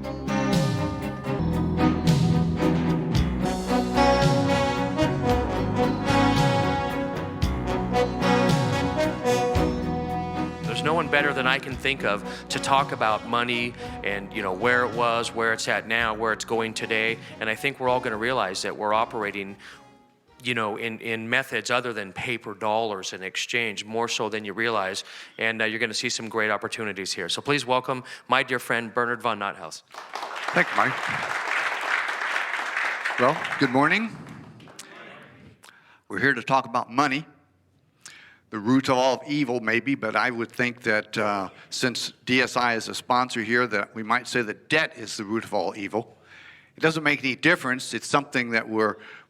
There's no one better than I can think of to talk about money and, where it was, where it's at now, where it's going today. And I think we're all going to realize that we're operating, in methods other than paper dollars and exchange, more so than you realize. And you're going to see some great opportunities here. So please welcome my dear friend, Bernard von NotHaus. Thank you, Mike. Well, good morning. We're here to talk about money. The root of all evil, maybe, but I would think that since DSI is a sponsor here, that we might say that debt is the root of all evil. It doesn't make any difference. It's something that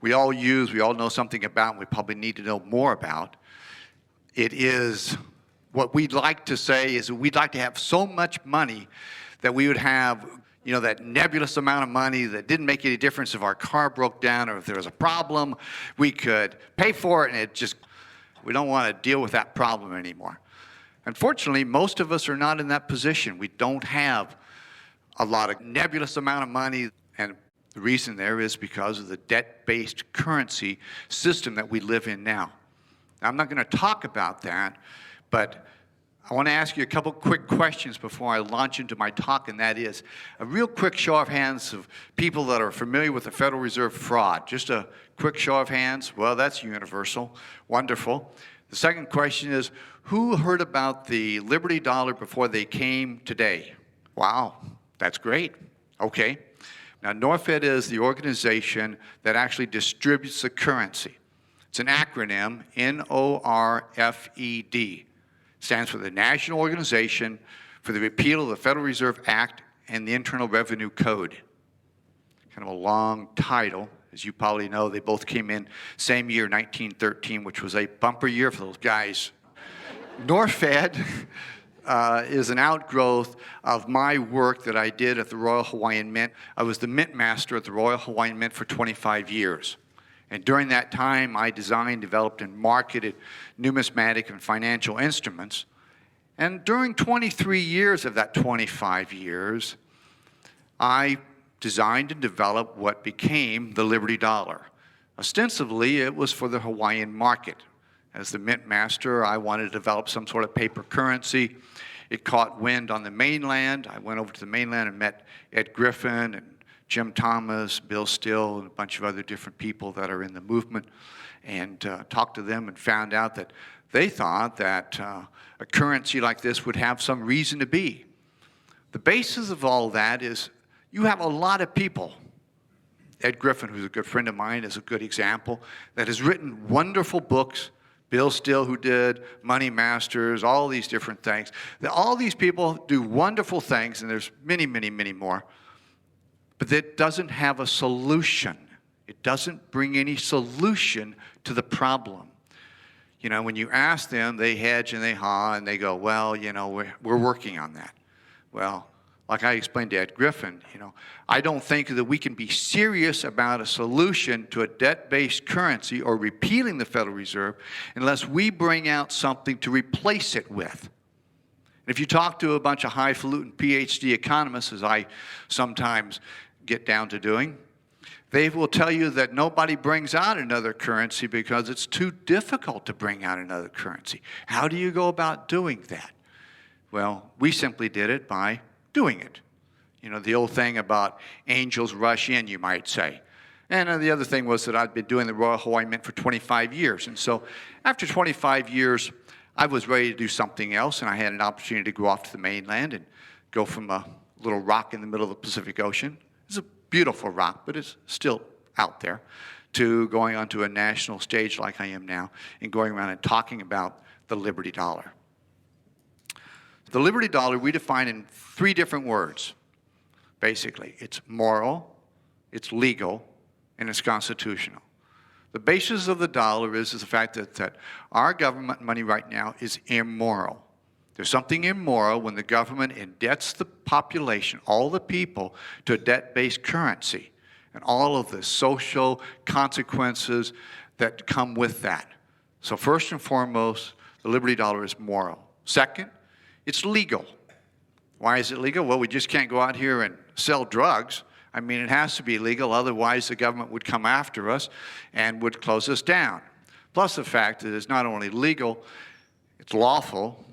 we all use, we all know something about, and we probably need to know more about. It is, what we'd like to say is we'd like to have so much money that we would have, that nebulous amount of money that didn't make any difference if our car broke down or if there was a problem. We could pay for it, and we don't want to deal with that problem anymore. Unfortunately, most of us are not in that position. We don't have a lot of nebulous amount of money, and the reason there is because of the debt-based currency system that we live in now. Now, I'm not going to talk about that, but I want to ask you a couple quick questions before I launch into my talk, and that is a real quick show of hands of people that are familiar with the Federal Reserve fraud. Just a quick show of hands. Well, that's universal. Wonderful. The second question is, who heard about the Liberty Dollar before they came today? Wow, that's great. Okay. Now, NORFED is the organization that actually distributes the currency. It's an acronym, NORFED. Stands for the National Organization for the Repeal of the Federal Reserve Act and the Internal Revenue Code. Kind of a long title. As you probably know, they both came in same year, 1913, which was a bumper year for those guys. NORFED is an outgrowth of my work that I did at the Royal Hawaiian Mint. I was the mint master at the Royal Hawaiian Mint for 25 years. And during that time, I designed, developed, and marketed numismatic and financial instruments. And during 23 years of that 25 years, I designed and developed what became the Liberty Dollar. Ostensibly, it was for the Hawaiian market. As the mint master, I wanted to develop some sort of paper currency. It caught wind on the mainland. I went over to the mainland and met Ed Griffin and Jim Thomas, Bill Still, and a bunch of other different people that are in the movement, and talked to them and found out that they thought that a currency like this would have some reason to be. The basis of all that is you have a lot of people. Ed Griffin, who's a good friend of mine, is a good example, that has written wonderful books. Bill Still, who did Money Masters, all these different things. All these people do wonderful things, and there's many, many, many more. But it doesn't have a solution. It doesn't bring any solution to the problem. When you ask them, they hedge and they haw, and they go, well, we're working on that. Well, like I explained to Ed Griffin, I don't think that we can be serious about a solution to a debt-based currency or repealing the Federal Reserve unless we bring out something to replace it with. And if you talk to a bunch of highfalutin PhD economists, as I sometimes get down to doing, they will tell you that nobody brings out another currency because it's too difficult to bring out another currency. How do you go about doing that? Well, we simply did it by doing it. The old thing about angels rush in, you might say. And the other thing was that I'd been doing the Royal Hawaiian Mint for 25 years. And so after 25 years, I was ready to do something else, and I had an opportunity to go off to the mainland and go from a little rock in the middle of the Pacific Ocean. It's a beautiful rock, but it's still out there, to going onto a national stage like I am now and going around and talking about the Liberty Dollar. The Liberty Dollar we define in 3 different words, basically. It's moral, it's legal, and it's constitutional. The basis of the dollar is the fact that our government money right now is immoral. There's something immoral when the government indebts the population, all the people, to a debt-based currency and all of the social consequences that come with that. So first and foremost, the Liberty Dollar is moral. Second, it's legal. Why is it legal? Well, we just can't go out here and sell drugs. I mean, it has to be legal, otherwise the government would come after us and would close us down. Plus the fact that it's not only legal, it's lawful,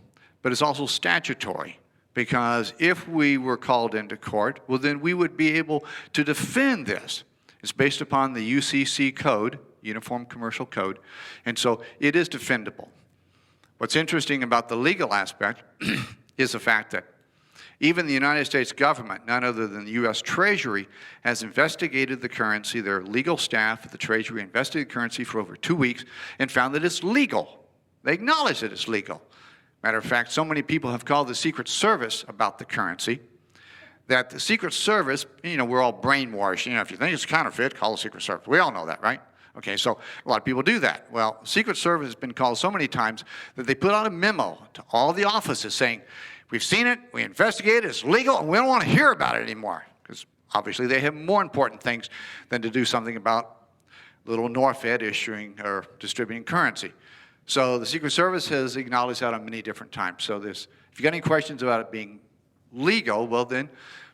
but it's also statutory. Because if we were called into court, well, then we would be able to defend this. It's based upon the UCC code, Uniform Commercial Code, and so it is defendable. What's interesting about the legal aspect is the fact that even the United States government, none other than the U.S. Treasury, has investigated the currency. Their legal staff at the Treasury investigated the currency for over 2 weeks and found that it's legal. They acknowledge that it's legal. Matter of fact, so many people have called the Secret Service about the currency that the Secret Service, you know, we're all brainwashed. You know, if you think it's counterfeit, call the Secret Service. We all know that, right? Okay, so a lot of people do that. Well, Secret Service has been called so many times that they put out a memo to all the offices saying, we've seen it, we investigated, it's legal, and we don't want to hear about it anymore. Because obviously they have more important things than to do something about little NORFED issuing or distributing currency. So the Secret Service has acknowledged that on many different times. So if you got any questions about it being legal, well then,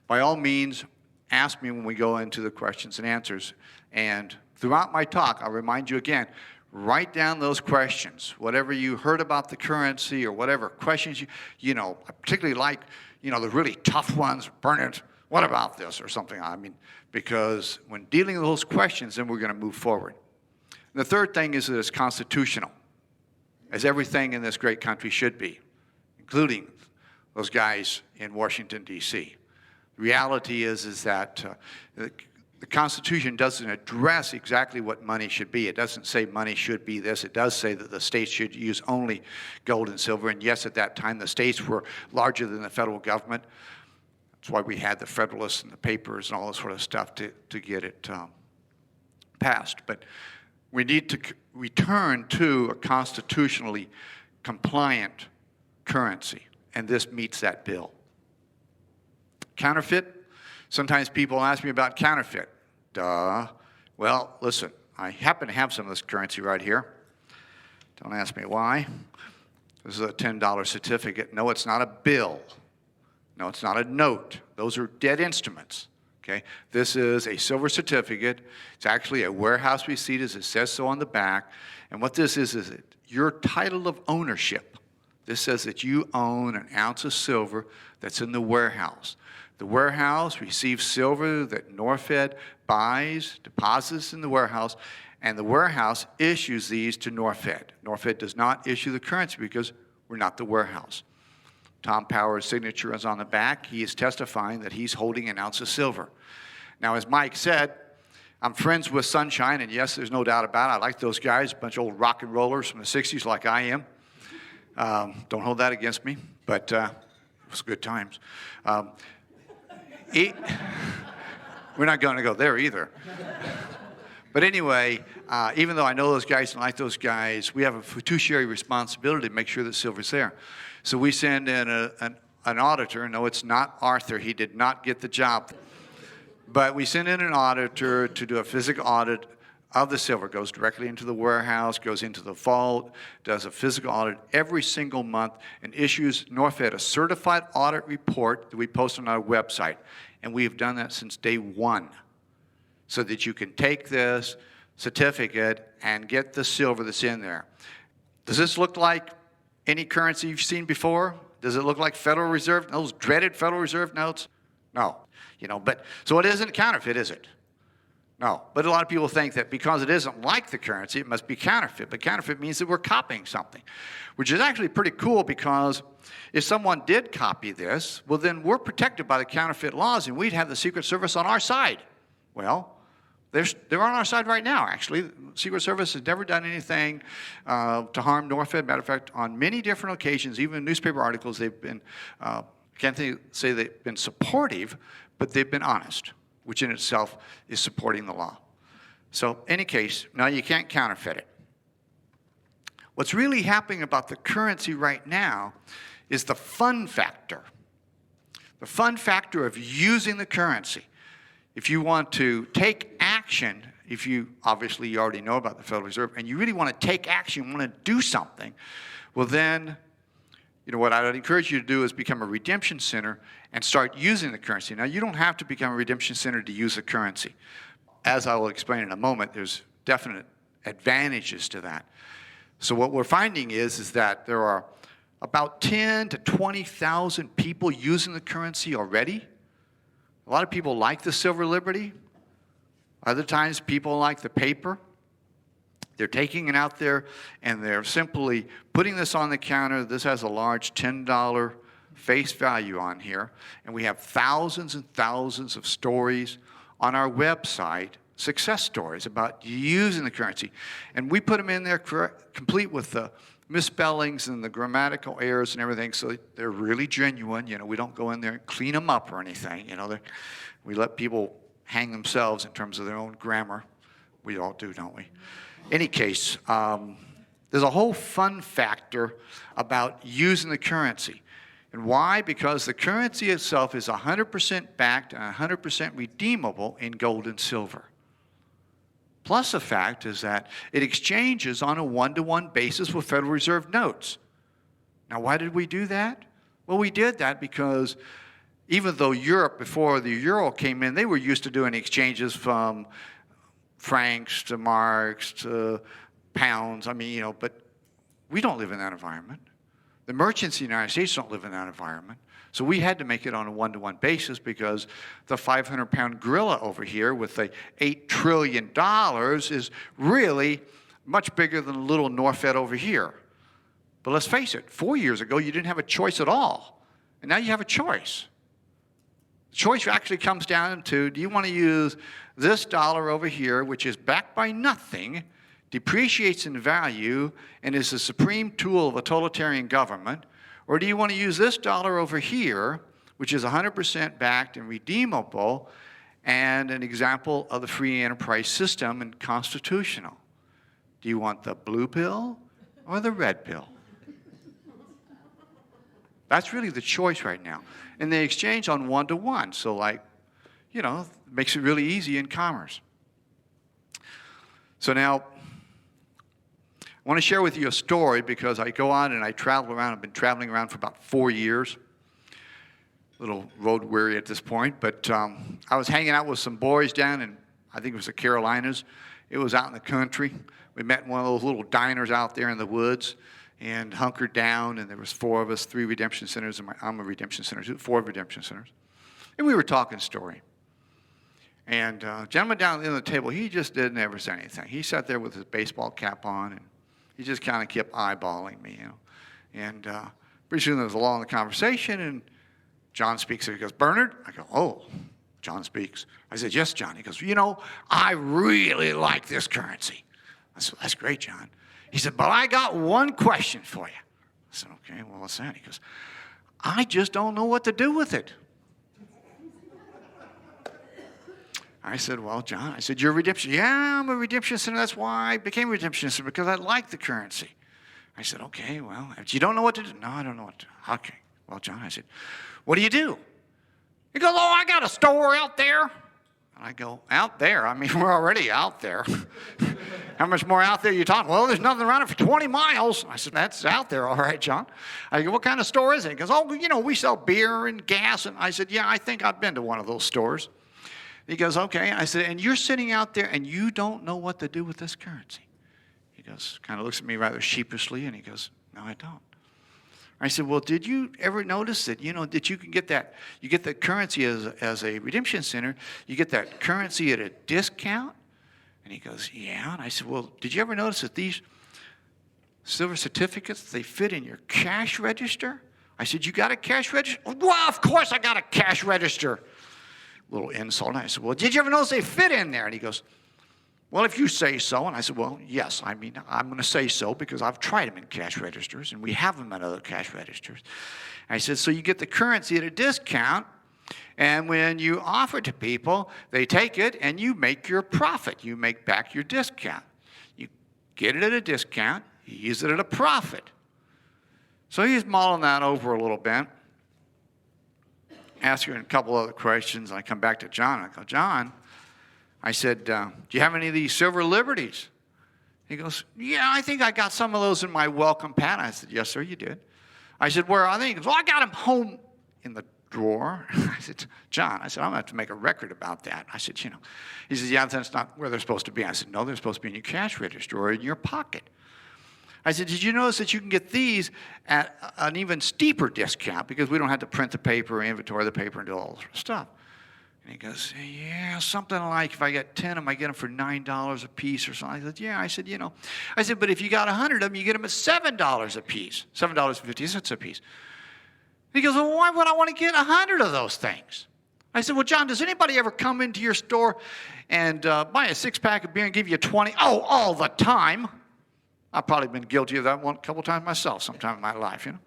by all means, ask me when we go into the questions and answers. And throughout my talk, I'll remind you again, write down those questions. Whatever you heard about the currency or whatever questions you know, I particularly like, you know, the really tough ones, Bernard, what about this or something? I mean, because when dealing with those questions, then we're going to move forward. And the third thing is that it's constitutional, as everything in this great country should be, including those guys in Washington, D.C. The reality is that the Constitution doesn't address exactly what money should be. It doesn't say money should be this. It does say that the states should use only gold and silver. And yes, at that time, the states were larger than the federal government. That's why we had the Federalists and the papers and all this sort of stuff to get it passed. But we need to return to a constitutionally compliant currency, and this meets that bill. Counterfeit. Sometimes people ask me about counterfeit. Duh. Well, listen, I happen to have some of this currency right here. Don't ask me why. This is a $10 certificate. No, it's not a bill. No, it's not a note. Those are dead instruments. Okay? This is a silver certificate. It's actually a warehouse receipt, as it says so on the back. And what this is your title of ownership. This says that you own an ounce of silver that's in the warehouse. The warehouse receives silver that NORFED buys, deposits in the warehouse, and the warehouse issues these to NORFED. NORFED does not issue the currency because we're not the warehouse. Tom Power's signature is on the back. He is testifying that he's holding an ounce of silver. Now, as Mike said, I'm friends with Sunshine, and yes, there's no doubt about it. I like those guys, a bunch of old rock and rollers from the 60s like I am. Don't hold that against me, but it was good times. We're not going to go there either. But anyway, even though I know those guys and like those guys, we have a fiduciary responsibility to make sure that silver's there. So we send in an auditor. No, it's not Arthur. He did not get the job. But we send in an auditor to do a physical audit of the silver. Goes directly into the warehouse, goes into the vault, does a physical audit every single month, and issues NORFED a certified audit report that we post on our website. And we have done that since day one, so that you can take this certificate and get the silver that's in there. Does this look like any currency you've seen before? Does it look like Federal Reserve, those dreaded Federal Reserve notes? No. You know, but so it isn't counterfeit, is it? No. But a lot of people think that because it isn't like the currency, it must be counterfeit. But counterfeit means that we're copying something, which is actually pretty cool, because if someone did copy this, well, then we're protected by the counterfeit laws, and we'd have the Secret Service on our side. Well, they're on our side right now, actually. The Secret Service has never done anything to harm NORFED. Matter of fact, on many different occasions, even in newspaper articles, they've been, can't say they've been supportive, but they've been honest, which in itself is supporting the law. So, in any case, now you can't counterfeit it. What's really happening about the currency right now is the fun factor. The fun factor of using the currency. If you want to take action, obviously you already know about the Federal Reserve, and you really want to take action, you want to do something, well then, what I'd encourage you to do is become a redemption center and start using the currency. Now, you don't have to become a redemption center to use the currency. As I will explain in a moment, there's definite advantages to that. So what we're finding is that there are about 10 to 20,000 people using the currency already. A lot of people like the Silver Liberty. Other times people like the paper. They're taking it out there and they're simply putting this on the counter. This has a large $10 face value on here. And we have thousands and thousands of stories on our website, success stories about using the currency. And we put them in there complete with the misspellings and the grammatical errors and everything, so they're really genuine. We don't go in there and clean them up or anything. We let people hang themselves in terms of their own grammar. We all do, don't we? Any case, there's a whole fun factor about using the currency. And why? Because the currency itself is 100% backed and 100% redeemable in gold and silver. Plus the fact is that it exchanges on a one-to-one basis with Federal Reserve notes. Now, why did we do that? Well, we did that because even though Europe, before the euro came in, they were used to doing exchanges from francs to marks to pounds. But we don't live in that environment. The merchants in the United States don't live in that environment. So we had to make it on a one-to-one basis because the 500-pound gorilla over here with the $8 trillion is really much bigger than the little NORFED over here. But let's face it, 4 years ago, you didn't have a choice at all. And now you have a choice. The choice actually comes down to, do you want to use this dollar over here, which is backed by nothing, depreciates in value, and is the supreme tool of a totalitarian government, or do you want to use this dollar over here, which is 100% backed and redeemable, and an example of the free enterprise system and constitutional? Do you want the blue pill or the red pill? That's really the choice right now. And they exchange on one-to-one, so it makes it really easy in commerce. So now, I want to share with you a story because I go on and I travel around. I've been traveling around for about 4 years. A little road weary at this point, but I was hanging out with some boys down in, I think it was the Carolinas. It was out in the country. We met in one of those little diners out there in the woods and hunkered down, and there was 4 of us, 3 redemption centers, and I'm a redemption center too, 4 redemption centers. And we were talking story. And a gentleman down at the end of the table, he just didn't ever say anything. He sat there with his baseball cap on, and he just kind of kept eyeballing me, And pretty soon there was a lull in the conversation, and John speaks. He goes, "Bernard?" I go, "Oh." John speaks. I said, "Yes, John." He goes, "I really like this currency." I said, "That's great, John." He said, "But I got one question for you." I said, "Okay, well, what's that?" He goes, "I just don't know what to do with it." I said, "Well, John," I said, "you're a redemption." "Yeah, I'm a redemption center. That's why I became a redemption center, because I like the currency." I said, "Okay, well, if you don't know what to do." "No, I don't know what to do." "Okay, well, John," I said, "what do you do?" He goes, "Oh, I got a store out there." And I go, "Out there? We're already out there." "How much more out there are you talking?" "Well, there's nothing around it for 20 miles. I said, "That's out there, all right, John." I go, "What kind of store is it?" He goes, "Oh, we sell beer and gas." And I said, "Yeah, I think I've been to one of those stores." He goes, "Okay." I said, "And you're sitting out there and you don't know what to do with this currency?" He goes, kind of looks at me rather sheepishly, and he goes, "No, I don't." I said, "Well, did you ever notice that, that you can get that, you get the currency as a redemption center, you get that currency at a discount?" And he goes, "Yeah." And I said, "Well, did you ever notice that these silver certificates, they fit in your cash register?" I said, "You got a cash register?" "Well, of course I got a cash register." Little insult. And I said, "Well, did you ever notice they fit in there?" And he goes, "Well, if you say so." And I said, "Well, yes, I'm going to say so because I've tried them in cash registers, and we have them at other cash registers." And I said, "So you get the currency at a discount, and when you offer it to people, they take it, and you make your profit. You make back your discount. You get it at a discount, you use it at a profit." So he's mulling that over a little bit. Ask her a couple other questions. I come back to John. I go, "John," I said, "do you have any of these silver liberties?" He goes, "Yeah, I think I got some of those in my welcome pad." I said, "Yes, sir, you did." I said, where are they? He goes, well, I got them home in the drawer. I said, John, I said, I'm going to have to make a record about that. I said, you know. He says, yeah, that's not where they're supposed to be. I said, no, they're supposed to be in your cash register or in your pocket. I said, did you notice that you can get these at an even steeper discount because we don't have to print the paper, inventory the paper, and do all this stuff? And he goes, yeah, something like if I get 10 of them, I get them for $9 a piece or something. I said, yeah. I said, you know. I said, but if you got 100 of them, you get them at $7 a piece, $7.50 a piece. He goes, well, why would I want to get 100 of those things? I said, well, John, does anybody ever come into your store and buy a six-pack of beer and give you 20? Oh, all the time. I've probably been guilty of that one a couple times myself sometime in my life, you know.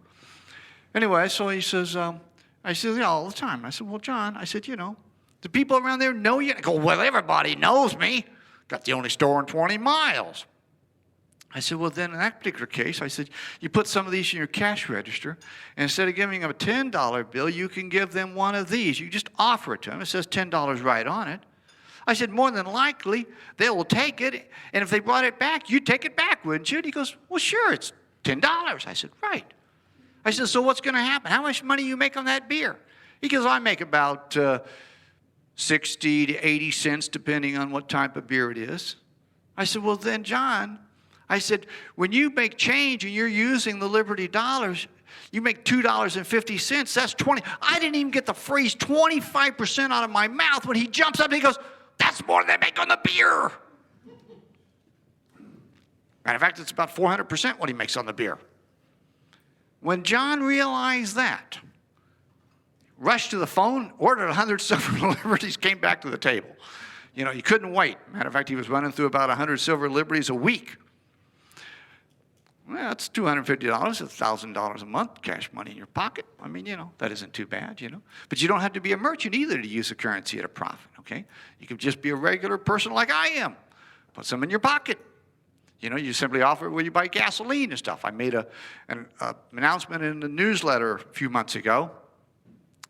Anyway, so he says, I said, yeah, all the time. I said, well, John, I said, you know, do people around there know you? I go, well, everybody knows me. Got the only store in 20 miles. I said, well, then in that particular case, I said, you put some of these in your cash register, and instead of giving them a $10 bill, you can give them one of these. You just offer it to them. It says $10 right on it. I said, more than likely, they will take it, and if they brought it back, you'd take it back, wouldn't you? And he goes, well, sure, it's $10. I said, right. I said, so what's going to happen? How much money you make on that beer? He goes, I make about 60 to 80 cents, depending on what type of beer it is. I said, well, then, John, I said, when you make change and you're using the Liberty dollars, you make $2.50. That's 20. I didn't even get the phrase 25% out of my mouth when he jumps up and he goes, that's more than they make on the beer. Matter of fact, it's about 400% what he makes on the beer. When John realized that, rushed to the phone, ordered 100 silver liberties, came back to the table. You know, he couldn't wait. Matter of fact, he was running through about 100 silver liberties a week. Well, that's $250, $1,000 a month, cash money in your pocket. I mean, you know, that isn't too bad, you know. But you don't have to be a merchant either to use the currency at a profit, okay? You can just be a regular person like I am. Put some in your pocket. You know, you simply offer it when you buy gasoline and stuff. I made an announcement in the newsletter a few months ago.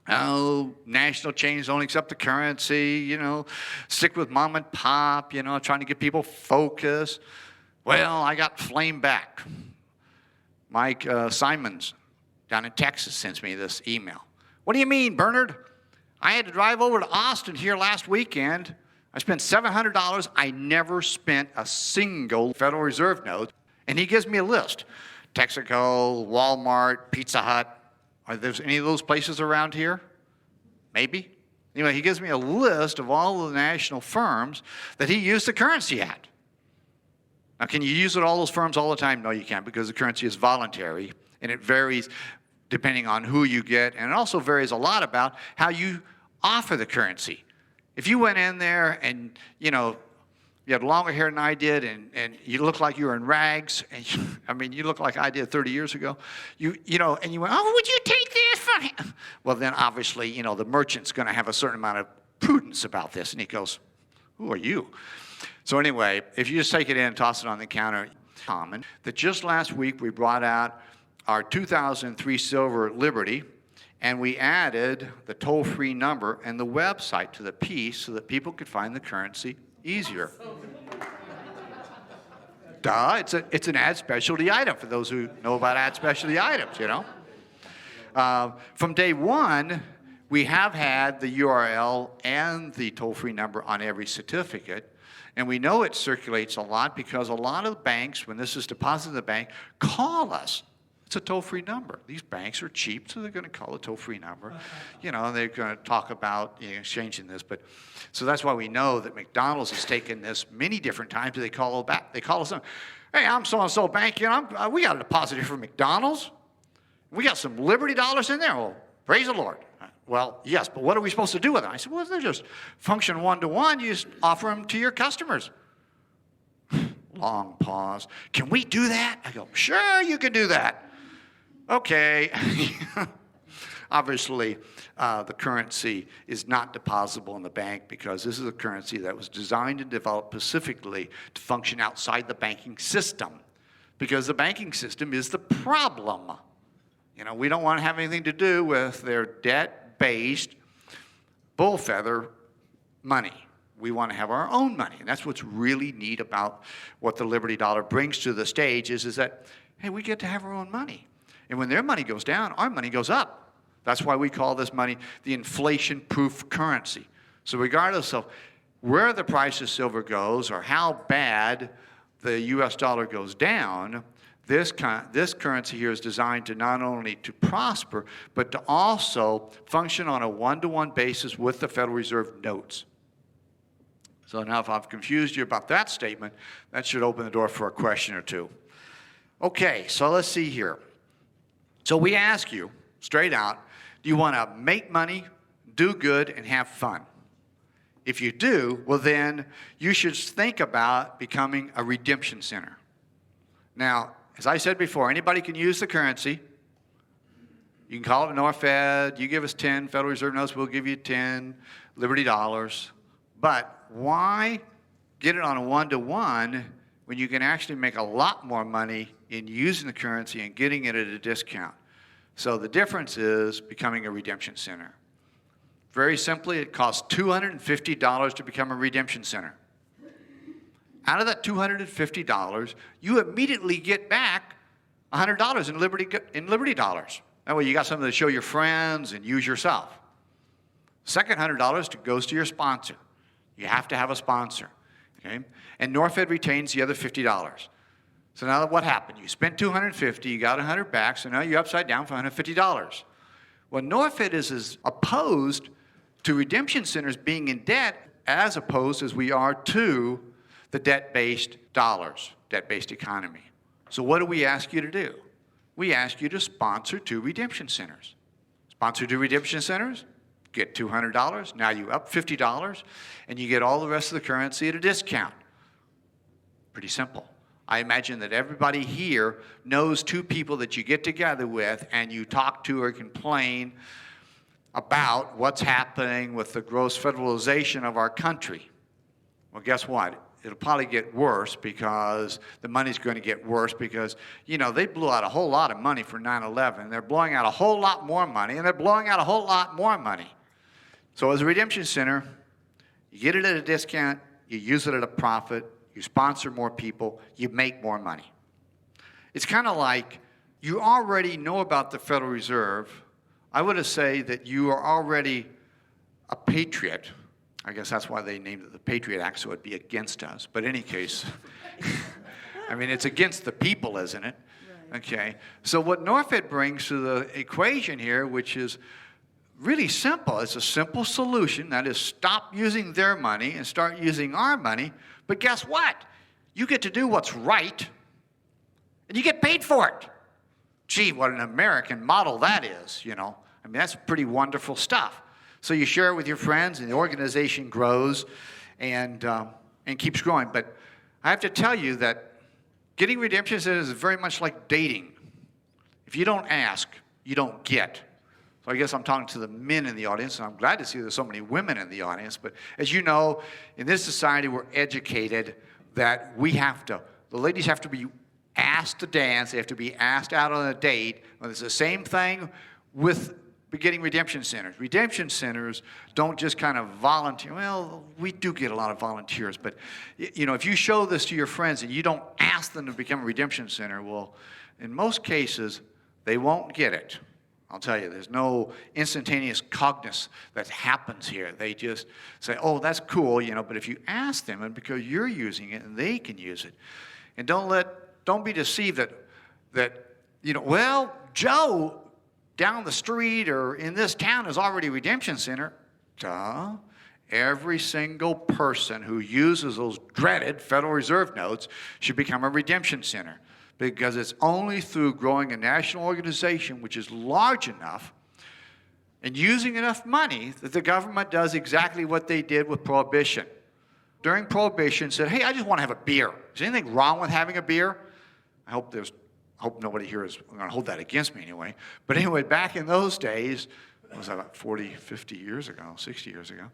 Oh, national chains don't accept the currency, you know, stick with mom and pop, you know, trying to get people focused. Well, I got flamed back. Mike Simons down in Texas sends me this email. What do you mean, Bernard? I had to drive over to Austin here last weekend. I spent $700. I never spent a single Federal Reserve note. And he gives me a list. Texaco, Walmart, Pizza Hut. Are there any of those places around here? Maybe. Anyway, he gives me a list of all the national firms that he used the currency at. Now, can you use it at all those firms all the time? No, you can't, because the currency is voluntary, and it varies depending on who you get, and it also varies a lot about how you offer the currency. If you went in there and, you know, you had longer hair than I did, and you looked like you were in rags, and I mean, you look like I did 30 years ago, you know, and you went, oh, would you take this from him? Well, then obviously, you know, the merchant's going to have a certain amount of prudence about this, and he goes, who are you? So anyway, if you just take it in and toss it on the counter, common, that just last week we brought out our 2003 Silver Liberty, and we added the toll-free number and the website to the piece so that people could find the currency easier. Duh, it's an ad specialty item for those who know about ad specialty items, you know. From day one, we have had the URL and the toll-free number on every certificate. And we know it circulates a lot because a lot of banks, when this is deposited in the bank, call us. It's a toll-free number. These banks are cheap, so they're going to call a toll-free number. You know, they're going to talk about exchanging this. But so that's why we know that McDonald's has taken this many different times. They call back. They call us up. Hey, I'm so-and-so bank. You know, we got a deposit here from McDonald's. We got some Liberty dollars in there. Well, praise the Lord. Well, yes, but what are we supposed to do with them? I said, well, they're just function one-to-one. You just offer them to your customers. Long pause. Can we do that? I go, sure, you can do that. Okay. Obviously, the currency is not depositable in the bank because this is a currency that was designed and developed specifically to function outside the banking system, because the banking system is the problem. You know, we don't want to have anything to do with their debt-based bullfeather money. We want to have our own money. And that's what's really neat about what the Liberty Dollar brings to the stage is that, hey, we get to have our own money. And when their money goes down, our money goes up. That's why we call this money the inflation-proof currency. So regardless of where the price of silver goes or how bad the US dollar goes down, this currency here is designed to not only to prosper, but to also function on a one-to-one basis with the Federal Reserve notes. So now if I've confused you about that statement, that should open the door for a question or two. Okay, so let's see here. So we ask you, straight out, do you want to make money, do good, and have fun? If you do, well then, you should think about becoming a redemption center. Now, as I said before, anybody can use the currency. You can call it NORFED. You give us 10 Federal Reserve notes, we'll give you 10 Liberty dollars. But why get it on a one-to-one when you can actually make a lot more money in using the currency and getting it at a discount? So the difference is becoming a redemption center. Very simply, it costs $250 to become a redemption center. Out of that $250, you immediately get back $100 in Liberty dollars. That way you got something to show your friends and use yourself. Second $100 goes to your sponsor. You have to have a sponsor. Okay? And NORFED retains the other $50. So now what happened? You spent $250, you got $100 back, so now you're upside down for $150. Well, NORFED is as opposed to redemption centers being in debt as opposed as we are to the debt-based dollars, debt-based economy. So what do we ask you to do? We ask you to sponsor 2 redemption centers. Sponsor 2 redemption centers, get $200, now you up $50, and you get all the rest of the currency at a discount. Pretty simple. I imagine that everybody here knows 2 people that you get together with and you talk to or complain about what's happening with the gross federalization of our country. Well, guess what? It'll probably get worse because the money's going to get worse because, you know, they blew out a whole lot of money for 9/11. They're blowing out a whole lot more money, and they're blowing out a whole lot more money. So as a redemption center, you get it at a discount, you use it at a profit, you sponsor more people, you make more money. It's kind of like you already know about the Federal Reserve. I would say that you are already a patriot. I guess that's why they named it the Patriot Act, so it'd be against us. But in any case, I mean, it's against the people, isn't it? Right. Okay. So what NORFED brings to the equation here, which is really simple. It's a simple solution. That is, stop using their money and start using our money. But guess what? You get to do what's right, and you get paid for it. Gee, what an American model that is, you know. I mean, that's pretty wonderful stuff. So you share it with your friends, and the organization grows and keeps growing. But I have to tell you that getting redemption centers is very much like dating. If you don't ask, you don't get. So I guess I'm talking to the men in the audience, and I'm glad to see there's so many women in the audience. But as you know, in this society, we're educated that the ladies have to be asked to dance, they have to be asked out on a date. Well, it's the same thing with getting redemption centers. Redemption centers don't just kind of volunteer. Well, we do get a lot of volunteers, but you know, if you show this to your friends and you don't ask them to become a redemption center, well, in most cases, they won't get it. I'll tell you, there's no instantaneous cognizance that happens here. They just say, oh, that's cool, you know, but if you ask them, and because you're using it and they can use it, and don't be deceived that you know, well, Joe down the street or in this town is already a redemption center. Duh. Every single person who uses those dreaded Federal Reserve notes should become a redemption center, because it's only through growing a national organization which is large enough and using enough money that the government does exactly what they did with Prohibition. During Prohibition, said, hey, I just want to have a beer. Is anything wrong with having a beer? I hope nobody here is going to hold that against me anyway. But anyway, back in those days, what was that, about 40, 50 years ago, 60 years ago?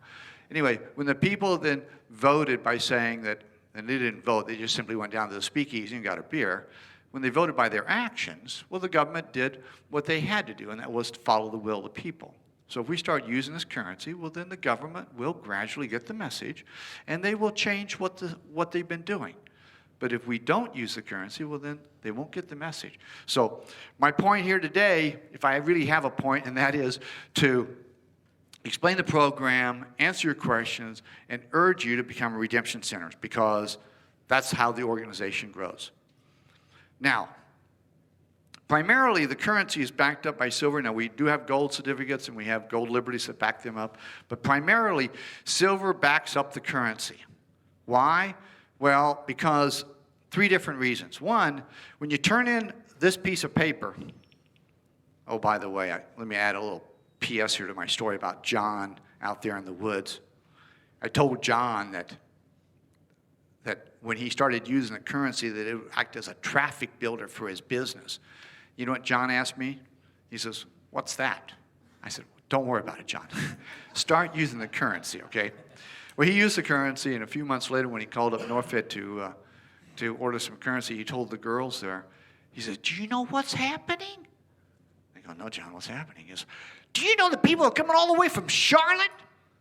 Anyway, when the people then voted by saying that, and they didn't vote, they just simply went down to the speakeasy and got a beer. When they voted by their actions, well, the government did what they had to do, and that was to follow the will of the people. So if we start using this currency, well, then the government will gradually get the message, and they will change what they've been doing. But if we don't use the currency, well, then they won't get the message. So my point here today, if I really have a point, and that is to explain the program, answer your questions, and urge you to become redemption centers, because that's how the organization grows. Now, primarily the currency is backed up by silver. Now, we do have gold certificates and we have gold liberties that back them up, but primarily silver backs up the currency. Why? Well, because three different reasons. One, when you turn in this piece of paper, oh, by the way, let me add a little PS here to my story about John out there in the woods. I told John that when he started using the currency, that it would act as a traffic builder for his business. You know what John asked me? He says, "What's that?" I said, "Don't worry about it, John. Start using the currency, okay?" Well, he used the currency, and a few months later when he called up NORFED to order some currency, he told the girls there, he said, "Do you know what's happening?" They go, "No, John, what's happening?" He goes, "Do you know the people are coming all the way from Charlotte?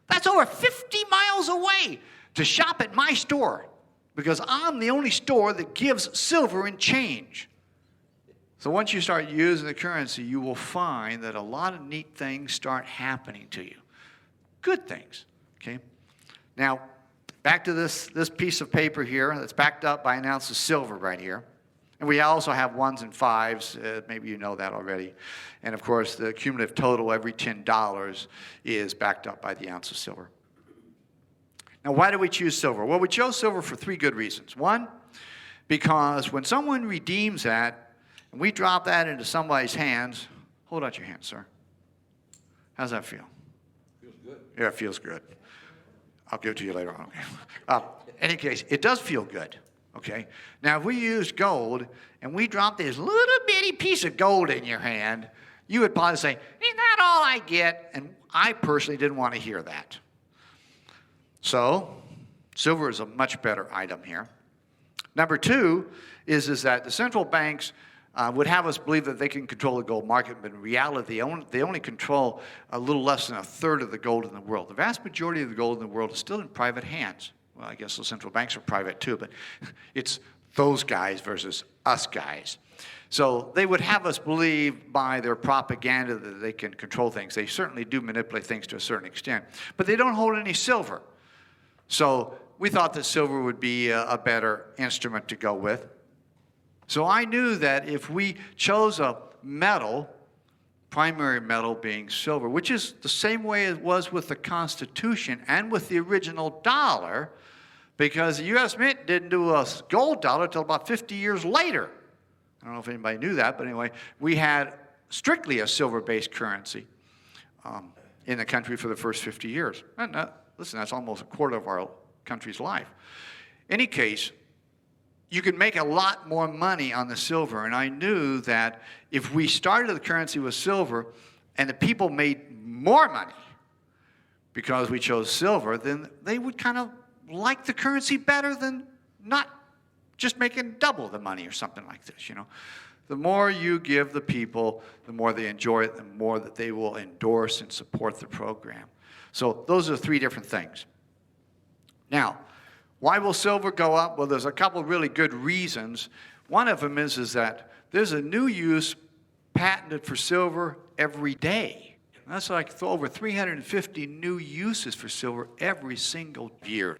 That's over 50 miles away to shop at my store, because I'm the only store that gives silver and change." So once you start using the currency, you will find that a lot of neat things start happening to you. Good things, okay? Now, back to this piece of paper here that's backed up by an ounce of silver right here. And we also have 1s and 5s. Maybe you know that already. And, of course, the cumulative total every $10 is backed up by the ounce of silver. Now, why do we choose silver? Well, we chose silver for three good reasons. One, because when someone redeems that, and we drop that into somebody's hands, hold out your hand, sir. How's that feel? Feels good. Yeah, it feels good. I'll give it to you later on. Okay. In any case, it does feel good. Okay. Now, if we use gold and we drop this little bitty piece of gold in your hand, you would probably say, "Isn't that all I get?" And I personally didn't want to hear that. So, silver is a much better item here. Number two is that the central banks would have us believe that they can control the gold market, but in reality, they only control a little less than a third of the gold in the world. The vast majority of the gold in the world is still in private hands. Well, I guess the central banks are private too, but it's those guys versus us guys. So they would have us believe by their propaganda that they can control things. They certainly do manipulate things to a certain extent, but they don't hold any silver. So we thought that silver would be a better instrument to go with. So I knew that if we chose a metal, primary metal being silver, which is the same way it was with the Constitution and with the original dollar, because the U.S. Mint didn't do a gold dollar until about 50 years later. I don't know if anybody knew that, but anyway, we had strictly a silver-based currency in the country for the first 50 years. And listen, that's almost a quarter of our country's life. In any case, you can make a lot more money on the silver, and I knew that if we started the currency with silver and the people made more money because we chose silver, then they would kind of like the currency better than not just making double the money or something like this, you know. The more you give the people, the more they enjoy it, the more that they will endorse and support the program. So those are three different things. Now, why will silver go up? Well, there's a couple of really good reasons. One of them is that there's a new use patented for silver every day. That's like over 350 new uses for silver every single year.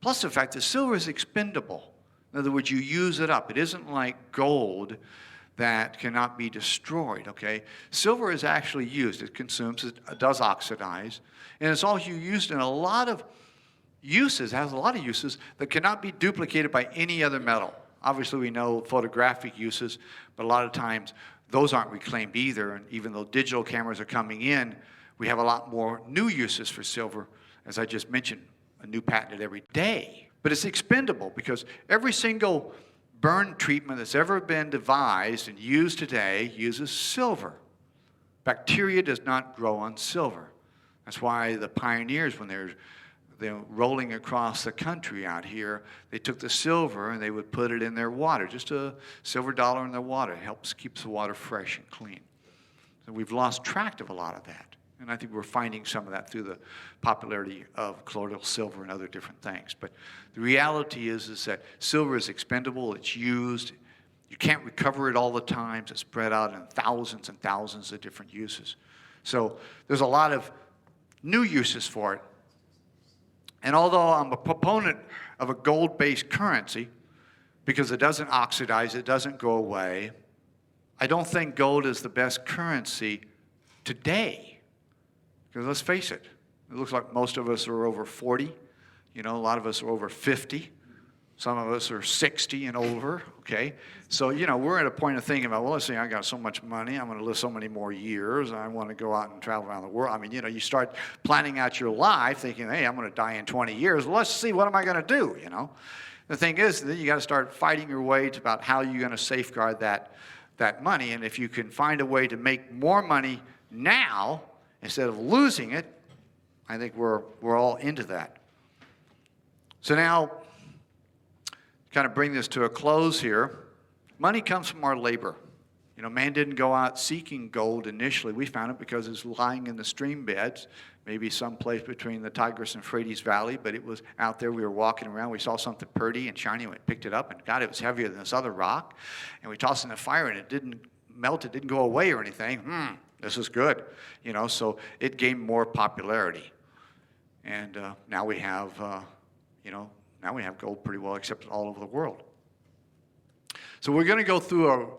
Plus the fact that silver is expendable. In other words, you use it up. It isn't like gold that cannot be destroyed, okay? Silver is actually used. It consumes, it does oxidize, and it's also used in a lot of uses, has a lot of uses that cannot be duplicated by any other metal. Obviously, we know photographic uses, but a lot of times those aren't reclaimed either, and even though digital cameras are coming in, we have a lot more new uses for silver, as I just mentioned, a new patented every day. But it's expendable because every single burn treatment that's ever been devised and used today uses silver. Bacteria does not grow on silver. That's why the pioneers, when they're rolling across the country out here, they took the silver and they would put it in their water, just a silver dollar in their water. It helps keep the water fresh and clean. So we've lost track of a lot of that. And I think we're finding some of that through the popularity of colloidal silver and other different things. But the reality is that silver is expendable, it's used, you can't recover it all the time, it's spread out in thousands and thousands of different uses. So there's a lot of new uses for it. And although I'm a proponent of a gold-based currency, because it doesn't oxidize, it doesn't go away, I don't think gold is the best currency today. Because let's face it, it looks like most of us are over 40. You know, a lot of us are over 50. Some of us are 60 and over, okay? So, you know, we're at a point of thinking about, well, let's see, I got so much money, I'm going to live so many more years, I want to go out and travel around the world. I mean, you know, you start planning out your life thinking, hey, I'm going to die in 20 years. Well, let's see, what am I going to do, you know? The thing is that you got to start fighting your way to about how you're going to safeguard that money. And if you can find a way to make more money now instead of losing it, I think we're all into that. So now, kind of bring this to a close here. Money comes from our labor. You know, man didn't go out seeking gold initially. We found it because it's lying in the stream beds, maybe someplace between the Tigris and Euphrates Valley, but it was out there. We were walking around. We saw something pretty and shiny. We picked it up, and God, it was heavier than this other rock. And we tossed it in the fire, and it didn't melt. It didn't go away or anything. This is good. You know, so it gained more popularity. And now we have, you know, now we have gold pretty well accepted all over the world. So we're going to go through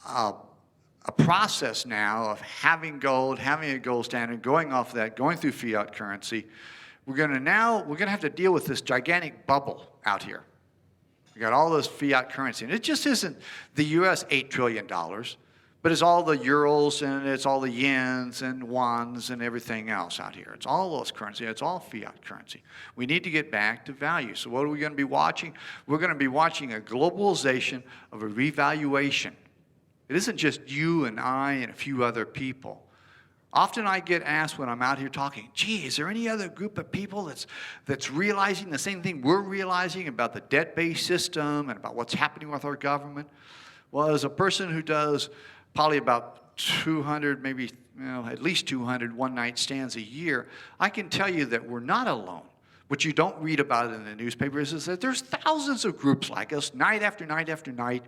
a process now of having gold, having a gold standard, going off that, going through fiat currency. We're going to have to deal with this gigantic bubble out here. We got all this fiat currency, and it just isn't the U.S. $8 trillion, but it's all the euros and it's all the yens and wons and everything else out here. It's all those currency. It's all fiat currency. We need to get back to value. So what are we going to be watching? We're going to be watching a globalization of a revaluation. It isn't just you and I and a few other people. Often I get asked when I'm out here talking, gee, is there any other group of people that's realizing the same thing we're realizing about the debt-based system and about what's happening with our government? Well, as a person who does probably about 200, maybe at least 200 one-night stands a year, I can tell you that we're not alone. What you don't read about in the newspapers is that there's thousands of groups like us, night after night after night,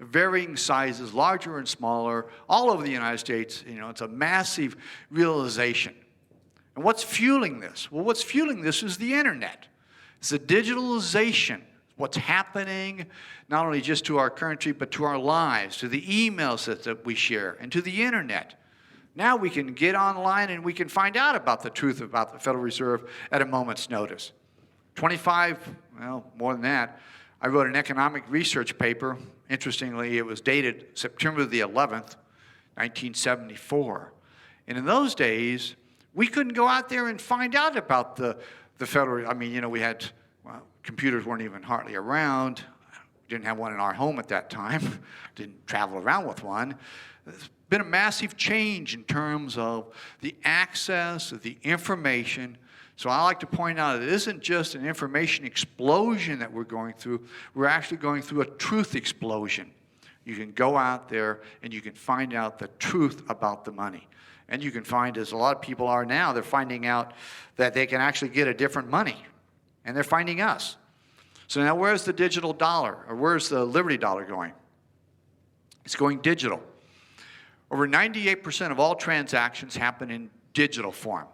varying sizes, larger and smaller, all over the United States. You know, it's a massive realization. And what's fueling this? Well, what's fueling this is the internet. It's the digitalization. What's happening, not only just to our country, but to our lives, to the emails that we share, and to the internet. Now we can get online and we can find out about the truth about the Federal Reserve at a moment's notice. More than that, I wrote an economic research paper. Interestingly, it was dated September the 11th, 1974. And in those days, we couldn't go out there and find out about the Federal, I mean, you know, we had, computers weren't even hardly around. We didn't have one in our home at that time. Didn't travel around with one. There's been a massive change in terms of the access of the information. So I like to point out it isn't just an information explosion that we're going through. We're actually going through a truth explosion. You can go out there and you can find out the truth about the money. And you can find, as a lot of people are now, they're finding out that they can actually get a different money. And they're finding us. So now where's the digital dollar? Or where's the Liberty dollar going? It's going digital. Over 98% of all transactions happen in digital form.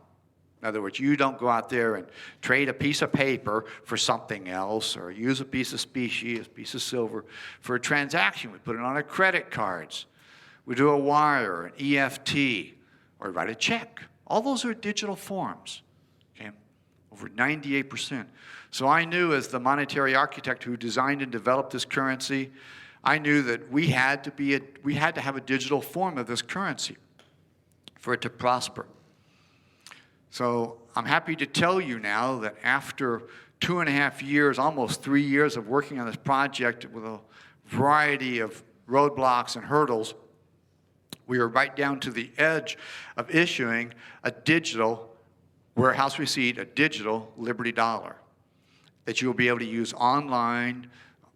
In other words, you don't go out there and trade a piece of paper for something else or use a piece of specie, a piece of silver for a transaction. We put it on our credit cards. We do a wire, an EFT, or write a check. All those are digital forms. Okay? Over 98%. So I knew, as the monetary architect who designed and developed this currency, I knew that we had to have a digital form of this currency for it to prosper. So I'm happy to tell you now that after 2.5 years, almost 3 years of working on this project with a variety of roadblocks and hurdles, we are right down to the edge of issuing a digital warehouse receipt, a digital Liberty dollar that you'll be able to use online.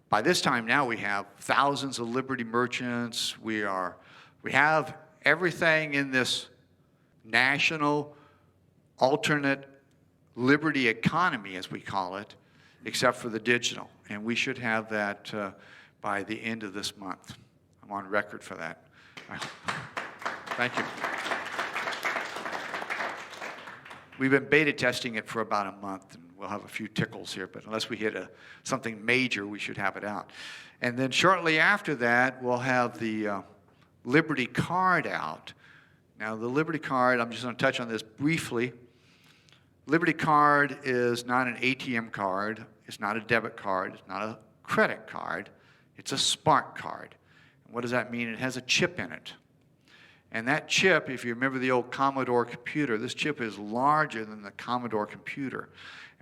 By this time now we have thousands of Liberty merchants. We have everything in this national alternate liberty economy, as we call it, except for the digital. And we should have that by the end of this month. I'm on record for that. Thank you. We've been beta testing it for about a month, and we'll have a few tickles here, but unless we hit something major, we should have it out. And then shortly after that, we'll have the Liberty Card out. Now, the Liberty Card, I'm just going to touch on this briefly. Liberty Card is not an ATM card. It's not a debit card. It's not a credit card. It's a smart card. And what does that mean? It has a chip in it. And that chip, if you remember the old Commodore computer, this chip is larger than the Commodore computer.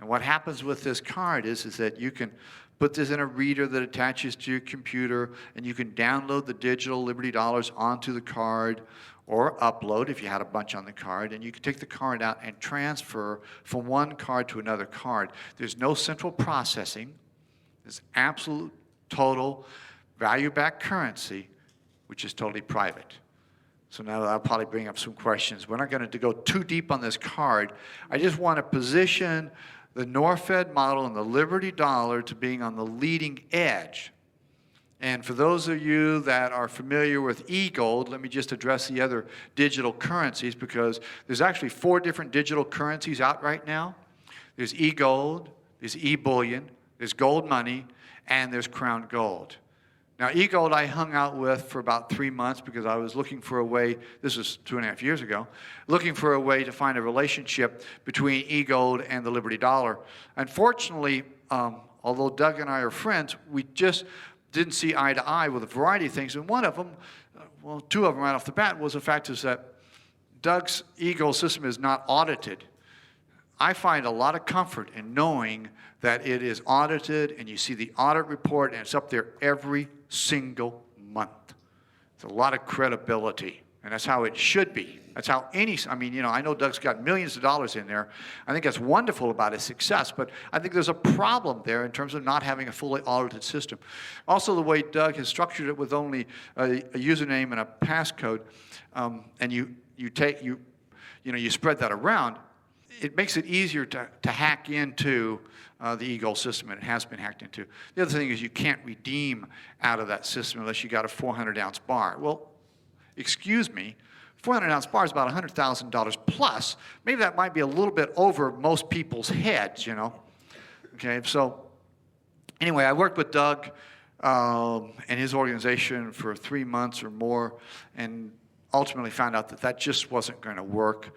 And what happens with this card is that you can put this in a reader that attaches to your computer, and you can download the digital Liberty Dollars onto the card, or upload if you had a bunch on the card, and you can take the card out and transfer from one card to another card. There's no central processing. There's absolute, total, value-backed currency, which is totally private. So now I'll probably bring up some questions. We're not going to go too deep on this card. I just want to position the NORFED model and the Liberty Dollar to being on the leading edge. And for those of you that are familiar with e-gold, let me just address the other digital currencies, because there's actually 4 different digital currencies out right now. There's e-gold, there's e-bullion, there's gold money, and there's crown gold. Now, e-gold I hung out with for about 3 months because I was looking for a way, this was 2.5 years ago, looking for a way to find a relationship between e-gold and the Liberty Dollar. Unfortunately, although Doug and I are friends, we just didn't see eye to eye with a variety of things. And one of them, well, 2 of them right off the bat, was the fact is that Doug's e-gold system is not audited. I find a lot of comfort in knowing that it is audited, and you see the audit report, and it's up there every single month. It's a lot of credibility, and that's how it should be. That's how I mean, you know, I know Doug's got millions of dollars in there. I think that's wonderful about his success, but I think there's a problem there in terms of not having a fully audited system. Also, the way Doug has structured it with only a username and a passcode, and you spread that around, it makes it easier to hack into the e-gold system, and it has been hacked into. The other thing is you can't redeem out of that system unless you got a 400-ounce bar. Well, excuse me, 400-ounce bar is about $100,000 plus. Maybe that might be a little bit over most people's heads, you know. Okay, so anyway, I worked with Doug and his organization for 3 months or more, and ultimately found out that that just wasn't going to work.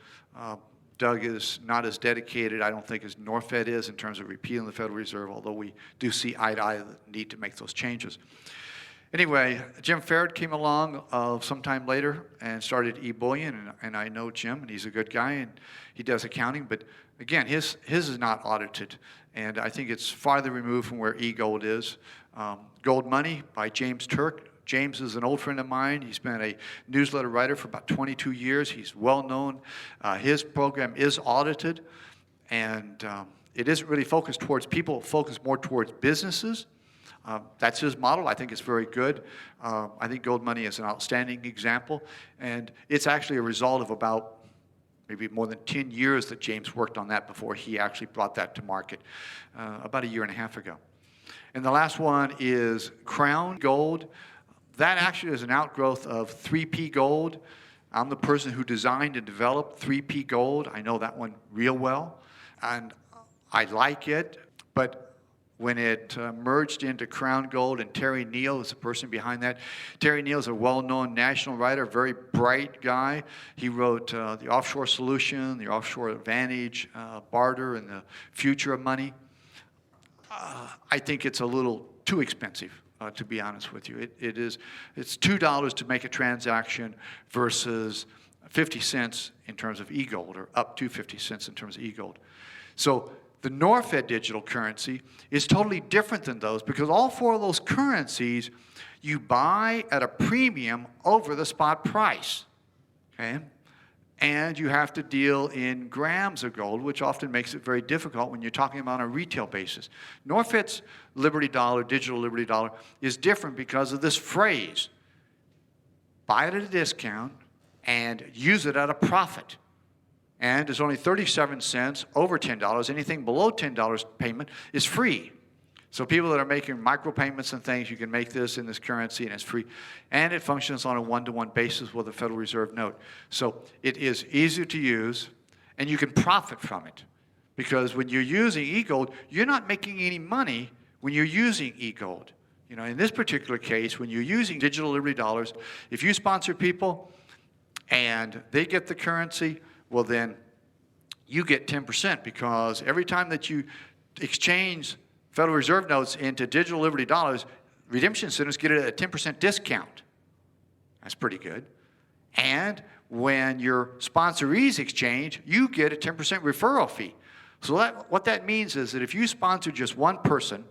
Doug is not as dedicated, I don't think, as NORFED is in terms of repealing the Federal Reserve, although we do see eye to eye the need to make those changes. Anyway, Jim Farrad came along sometime later and started e-bullion, and I know Jim, and he's a good guy, and he does accounting, but again, his is not audited, and I think it's farther removed from where e-gold is. Gold Money by James Turk. James is an old friend of mine. He's been a newsletter writer for about 22 years. He's well known. His program is audited, and it isn't really focused towards people, focused more towards businesses. That's his model. I think it's very good. I think Gold Money is an outstanding example, and it's actually a result of about maybe more than 10 years that James worked on that before he actually brought that to market about 1.5 years ago. And the last one is Crown Gold. That actually is an outgrowth of 3P Gold. I'm the person who designed and developed 3P Gold. I know that one real well, and I like it, but when it merged into Crown Gold, and Terry Neal is the person behind that. Terry Neal is a well-known national writer, very bright guy. He wrote The Offshore Solution, The Offshore Advantage, Barter, and the Future of Money. I think it's a little too expensive. To be honest with you, it's $2 to make a transaction versus 50 cents in terms of e-gold, or up to 50 cents in terms of e-gold. So the NORFED digital currency is totally different than those, because all 4 of those currencies you buy at a premium over the spot price, okay? And you have to deal in grams of gold, which often makes it very difficult when you're talking about on a retail basis. NORFED's Liberty Dollar, digital Liberty Dollar, is different because of this phrase: buy it at a discount and use it at a profit. And there's only 37 cents over $10. Anything below $10 payment is free. So people that are making micropayments and things, you can make this in this currency and it's free. And it functions on a one-to-one basis with a Federal Reserve note. So it is easy to use and you can profit from it. Because when you're using eGold, you're not making any money when you're using eGold. You know, in this particular case, when you're using digital Liberty dollars, if you sponsor people and they get the currency, well then you get 10% because every time that you exchange Federal Reserve notes into digital Liberty dollars, redemption centers get a 10% discount. That's pretty good. And when your sponsorees exchange, you get a 10% referral fee. So what that means is that if you sponsor just one person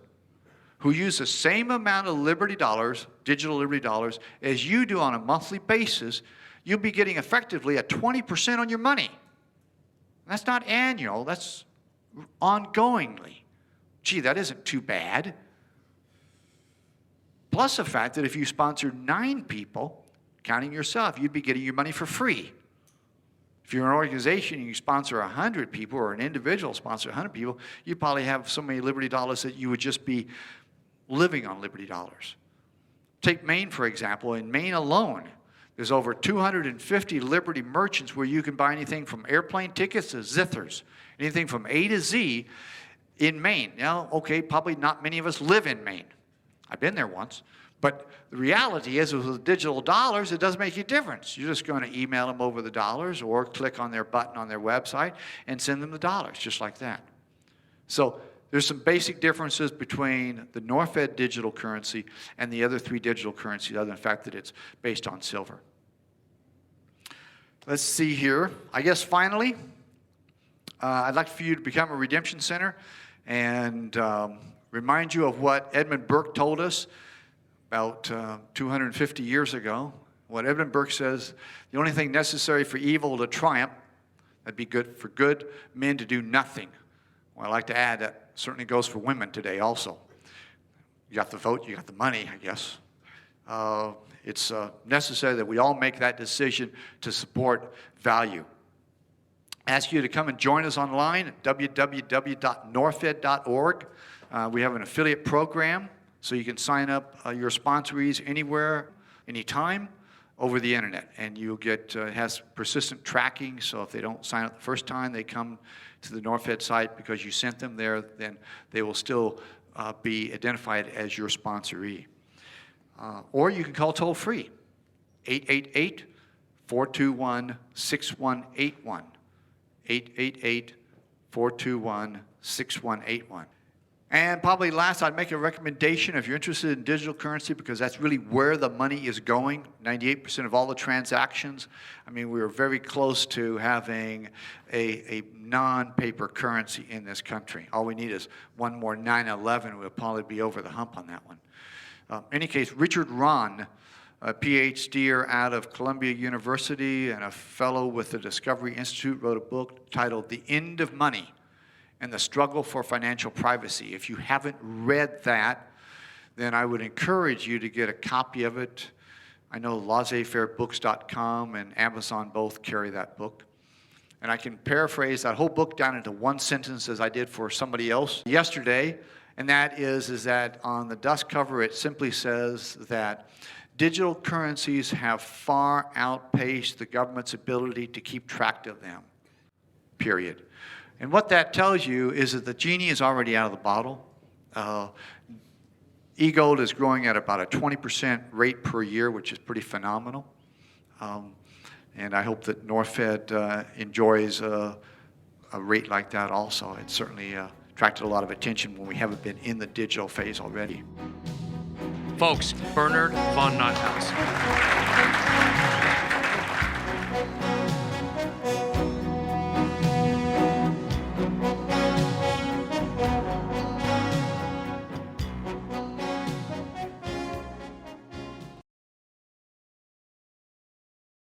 who uses the same amount of Liberty dollars, digital Liberty dollars, as you do on a monthly basis, you'll be getting effectively a 20% on your money. That's not annual, that's ongoingly. Gee, that isn't too bad. Plus the fact that if you sponsor 9 people, counting yourself, you'd be getting your money for free. If you're an organization and you sponsor 100 people or an individual sponsor 100 people, you probably have so many Liberty dollars that you would just be living on Liberty dollars. Take Maine, for example. In Maine alone, there's over 250 Liberty merchants where you can buy anything from airplane tickets to zithers, anything from A to Z in Maine. Now, okay, probably not many of us live in Maine. I've been there once. But the reality is with digital dollars, it doesn't make a difference. You're just going to email them over the dollars or click on their button on their website and send them the dollars, just like that. So there's some basic differences between the NORFED digital currency and the other 3 digital currencies, other than the fact that it's based on silver. Let's see here. I guess finally, I'd like for you to become a redemption center and remind you of what Edmund Burke told us about 250 years ago. What Edmund Burke says, the only thing necessary for evil to triumph, that'd be good for good men to do nothing. Well, I'd like to add that certainly goes for women today also. You got the vote, you got the money, I guess. It's necessary that we all make that decision to support value. I ask you to come and join us online at www.norfed.org. We have an affiliate program, so you can sign up your sponsorees anywhere, anytime, over the internet. And you'll get, it has persistent tracking, so if they don't sign up the first time, they come to the NORFED site because you sent them there, then they will still be identified as your sponsoree. Or you can call toll-free, 888-421-6181. 888-421-6181. And probably last, I'd make a recommendation if you're interested in digital currency because that's really where the money is going. 98% of all the transactions. I mean, we are very close to having a non-paper currency in this country. All we need is one more 9/11. We'll probably be over the hump on that one. In any case, Richard Rahn, a PhD out of Columbia University and a fellow with the Discovery Institute, wrote a book titled The End of Money and the Struggle for Financial Privacy. If you haven't read that, then I would encourage you to get a copy of it. I know laissezfairebooks.com and Amazon both carry that book. And I can paraphrase that whole book down into one sentence as I did for somebody else yesterday, and that is that on the dust cover it simply says that digital currencies have far outpaced the government's ability to keep track of them, period. And what that tells you is that the genie is already out of the bottle. eGold is growing at about a 20% rate per year, which is pretty phenomenal. And I hope that NORFED enjoys a rate like that also. It certainly attracted a lot of attention when we haven't been in the digital phase already. Folks, Bernard von NotHaus.